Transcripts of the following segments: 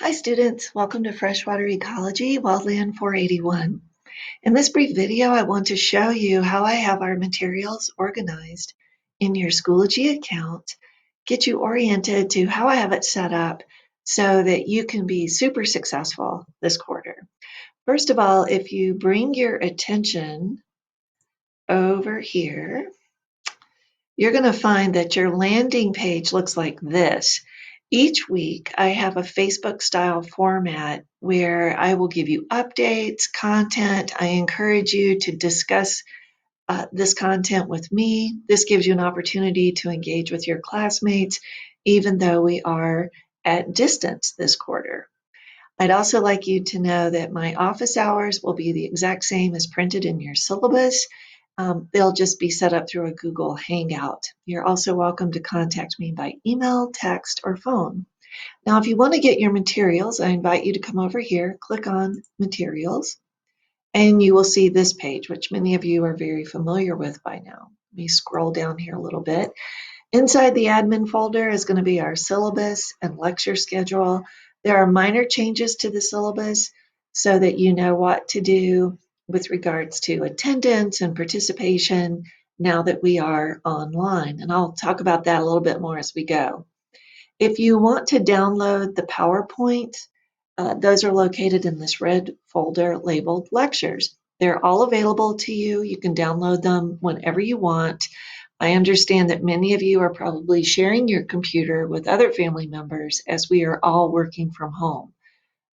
Hi students, welcome to Freshwater Ecology, Wildland 481. In this brief video, I want to show you how I have our materials organized in your Schoology account, get you oriented to how I have it set up so that you can be super successful this quarter. First of all, if you bring your attention over here, you're going to find that your landing page looks like this. Each week, I have a Facebook style format where I will give you updates, content. I encourage you to discuss this content with me. This gives you an opportunity to engage with your classmates, even though we are at distance this quarter. I'd also like you to know that my office hours will be the exact same as printed in your syllabus. They'll just be set up through a Google Hangout. You're also welcome to contact me by email, text, or phone. Now, if you want to get your materials, I invite you to come over here, click on Materials, and you will see this page, which many of you are very familiar with by now. Let me scroll down here a little bit. Inside the admin folder is going to be our syllabus and lecture schedule. There are minor changes to the syllabus so that you know what to do with regards to attendance and participation now that we are online. And I'll talk about that a little bit more as we go. If you want to download the PowerPoint, those are located in this red folder labeled Lectures. They're all available to you. You can download them whenever you want. I understand that many of you are probably sharing your computer with other family members as we are all working from home.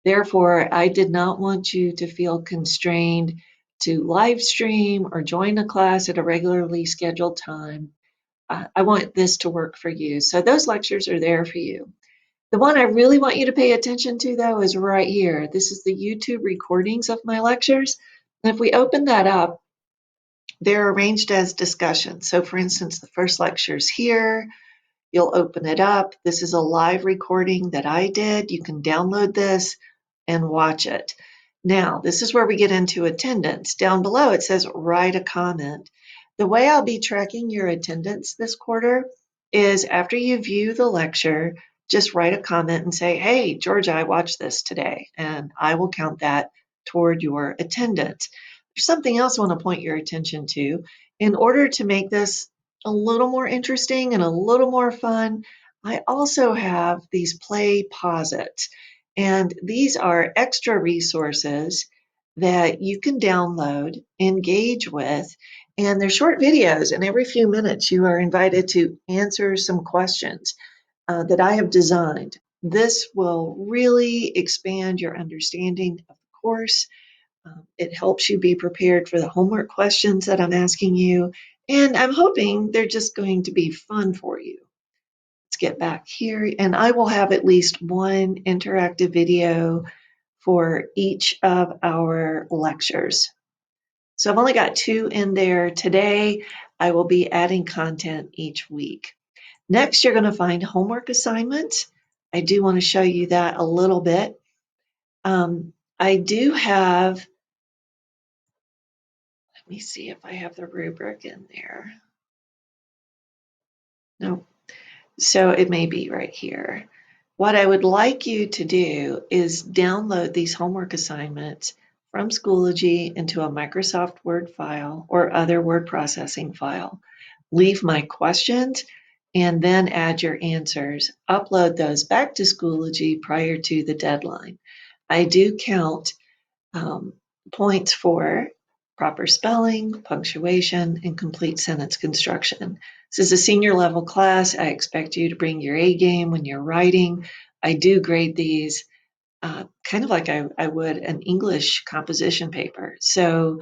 Therefore, I did not want you to feel constrained to live stream or join a class at a regularly scheduled time. I want this to work for you. So those lectures are there for you. The one I really want you to pay attention to, though, is right here. This is the YouTube recordings of my lectures. And if we open that up, they're arranged as discussions. So for instance, the first lecture is here. You'll open it up. This is a live recording that I did. You can download this and watch it. Now, this is where we get into attendance. Down below, it says write a comment. The way I'll be tracking your attendance this quarter is after you view the lecture, just write a comment and say, hey, Georgia, I watched this today, and I will count that toward your attendance. There's something else I want to point your attention to. In order to make this a little more interesting and a little more fun, I also have these play posits. And these are extra resources that you can download, engage with, and they're short videos. And every few minutes, you are invited to answer some questions that I have designed. This will really expand your understanding of the course. It helps you be prepared for the homework questions that I'm asking you. And I'm hoping they're just going to be fun for you. Let's get back here. And I will have at least one interactive video for each of our lectures. So I've only got 2 in there today. I will be adding content each week. Next, you're going to find homework assignments. I do want to show you that a little bit. I do have, let me see if I have the rubric in there. No, so it may be right here. What I would like you to do is download these homework assignments from Schoology into a Microsoft Word file or other word processing file. Leave my questions and then add your answers. Upload those back to Schoology prior to the deadline. I do count points for proper spelling, punctuation, and complete sentence construction. This is a senior level class. I expect you to bring your A game when you're writing. I do grade these kind of like I would an English composition paper. So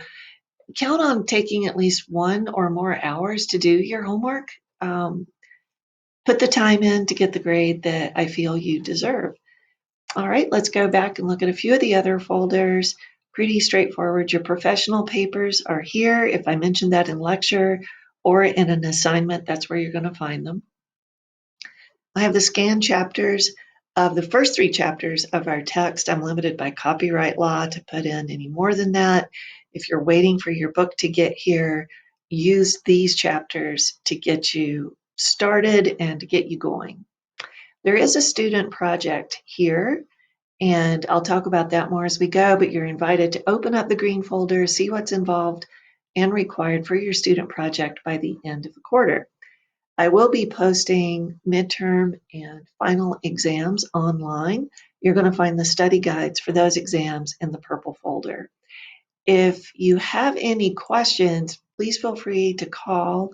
count on taking at least 1 or more hours to do your homework. Put the time in to get the grade that I feel you deserve. All right, let's go back and look at a few of the other folders. Pretty straightforward. Your professional papers are here. If I mentioned that in lecture or in an assignment, that's where you're going to find them. I have the scanned chapters of the first 3 chapters of our text. I'm limited by copyright law to put in any more than that. If you're waiting for your book to get here, use these chapters to get you started and to get you going. There is a student project here And I'll talk about that more as we go, but you're invited to open up the green folder, see what's involved and required for your student project by the end of the quarter. I will be posting midterm and final exams online. You're going to find the study guides for those exams in the purple folder. If you have any questions, please feel free to call,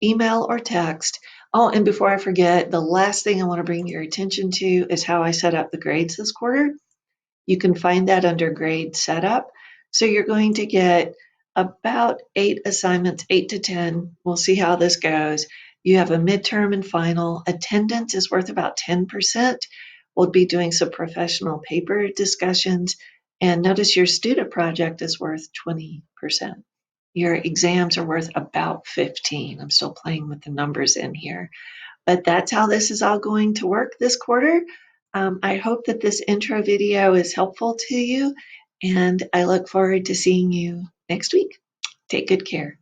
email, or text. Oh, and before I forget, the last thing I want to bring your attention to is how I set up the grades this quarter. You can find that under grade setup. So you're going to get about 8 assignments, 8 to 10. We'll see how this goes. You have a midterm and final. Attendance is worth about 10%. We'll be doing some professional paper discussions. And notice your student project is worth 20%. Your exams are worth about 15. I'm still playing with the numbers in here. But that's how this is all going to work this quarter. I hope that this intro video is helpful to you, and I look forward to seeing you next week. Take good care.